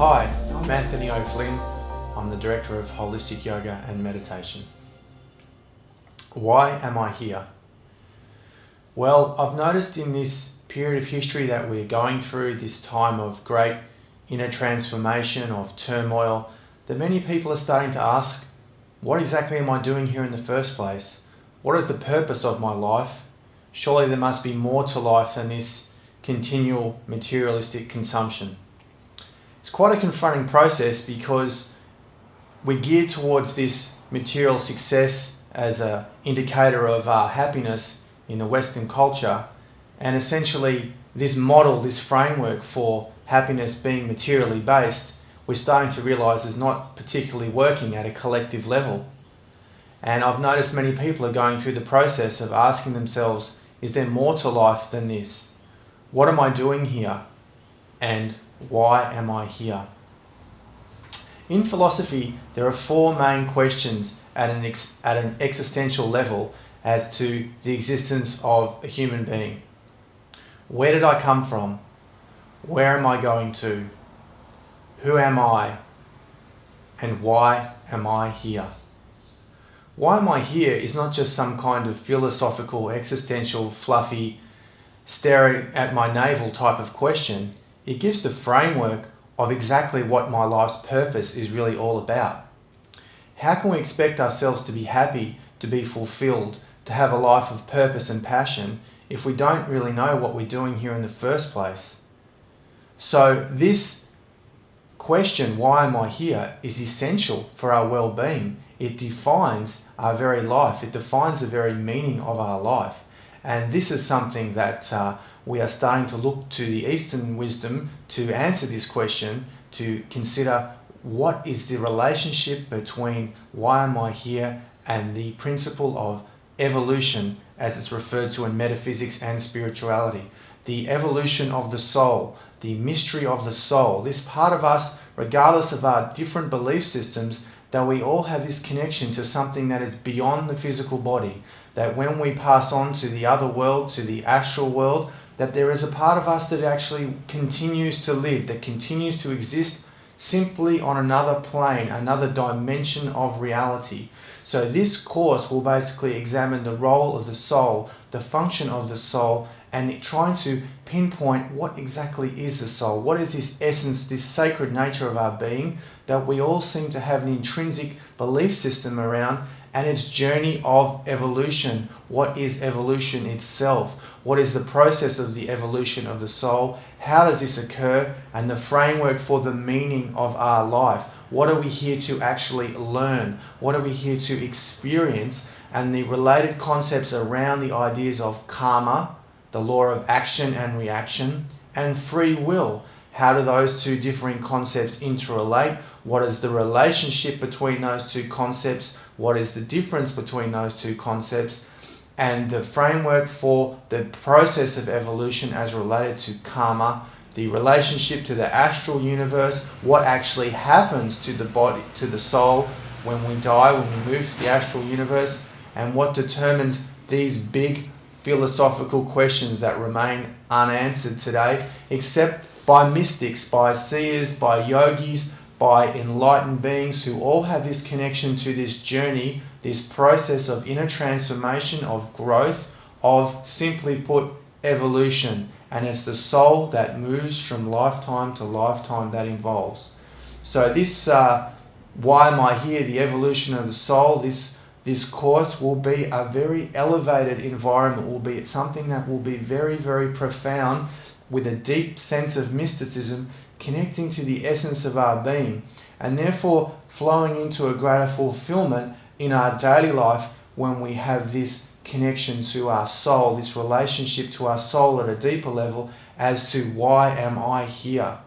Hi, I'm Anthony O'Flynn. I'm the Director of Holistic Yoga and Meditation. Why am I here? Well, I've noticed in this period of history that we're going through, this time of great inner transformation, of turmoil, that many people are starting to ask, what exactly am I doing here in the first place? What is the purpose of my life? Surely there must be more to life than this continual materialistic consumption. It's quite a confronting process because we're geared towards this material success as an indicator of our happiness in the Western culture, and essentially this model, this framework for happiness being materially based, we're starting to realize is not particularly working at a collective level. And I've noticed many people are going through the process of asking themselves, is there more to life than this? What am I doing here? And why am I here? In philosophy, there are four main questions at an existential level as to the existence of a human being. Where did I come from? Where am I going to? Who am I? And why am I here? Why am I here is not just some kind of philosophical, existential, fluffy, staring at my navel type of question. It gives the framework of exactly what my life's purpose is really all about. How can we expect ourselves to be happy, to be fulfilled, to have a life of purpose and passion if we don't really know what we're doing here in the first place? So this question, why am I here, is essential for our well-being. It defines our very life. It defines the very meaning of our life. And this is something that we are starting to look to the Eastern wisdom to answer this question, to consider what is the relationship between why am I here and the principle of evolution as it's referred to in metaphysics and spirituality. The evolution of the soul, the mystery of the soul, this part of us, regardless of our different belief systems, that we all have this connection to something that is beyond the physical body, that when we pass on to the other world, to the astral world, that there is a part of us that actually continues to live, that continues to exist simply on another plane, another dimension of reality. So this course will basically examine the role of the soul, the function of the soul, and trying to pinpoint what exactly is the soul, what is this essence, this sacred nature of our being that we all seem to have an intrinsic belief system around, and its journey of evolution. What is evolution itself? What is the process of the evolution of the soul? How does this occur? And the framework for the meaning of our life. What are we here to actually learn? What are we here to experience? And the related concepts around the ideas of karma, the law of action and reaction, and free will. How do those two differing concepts interrelate? What is the relationship between those two concepts? What is the difference between those two concepts? And the framework for the process of evolution as related to karma, the relationship to the astral universe, what actually happens to the body, to the soul when we die, when we move to the astral universe, and what determines these big philosophical questions that remain unanswered today, except by mystics, by seers, by yogis, by enlightened beings who all have this connection to this journey, this process of inner transformation, of growth, of, simply put, evolution. And it's the soul that moves from lifetime to lifetime that involves. So this, why am I here, the evolution of the soul, this course will be a very elevated environment, will be something that will be very, very profound, with a deep sense of mysticism, connecting to the essence of our being, and therefore flowing into a greater fulfillment in our daily life when we have this connection to our soul, this relationship to our soul at a deeper level as to why am I here?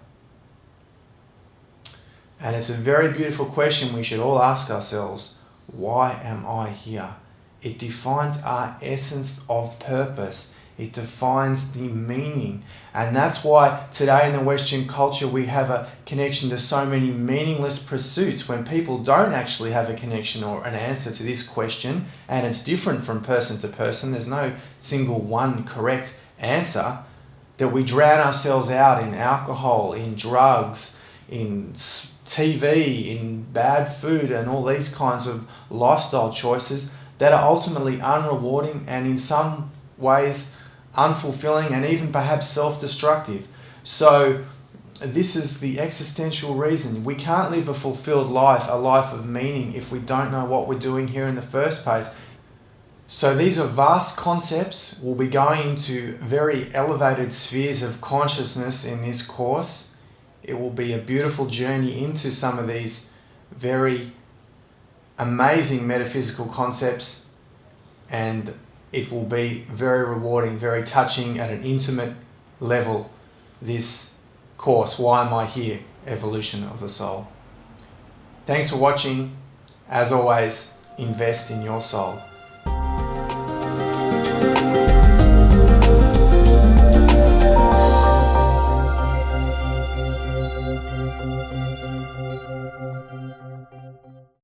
And it's a very beautiful question we should all ask ourselves. Why am I here? It defines our essence of purpose. It defines the meaning. And that's why today in the Western culture we have a connection to so many meaningless pursuits when people don't actually have a connection or an answer to this question, and it's different from person to person. There's no single one correct answer. That we drown ourselves out in alcohol, in drugs, in TV, in bad food, and all these kinds of lifestyle choices that are ultimately unrewarding and in some ways unfulfilling and even perhaps self-destructive. So this is the existential reason. We can't live a fulfilled life, a life of meaning, if we don't know what we're doing here in the first place. So these are vast concepts. We'll be going into very elevated spheres of consciousness in this course. It will be a beautiful journey into some of these very amazing metaphysical concepts, and it will be very rewarding, very touching at an intimate level, this course, Why Am I Here? Evolution of the Soul. Thanks for watching. As always, invest in your soul.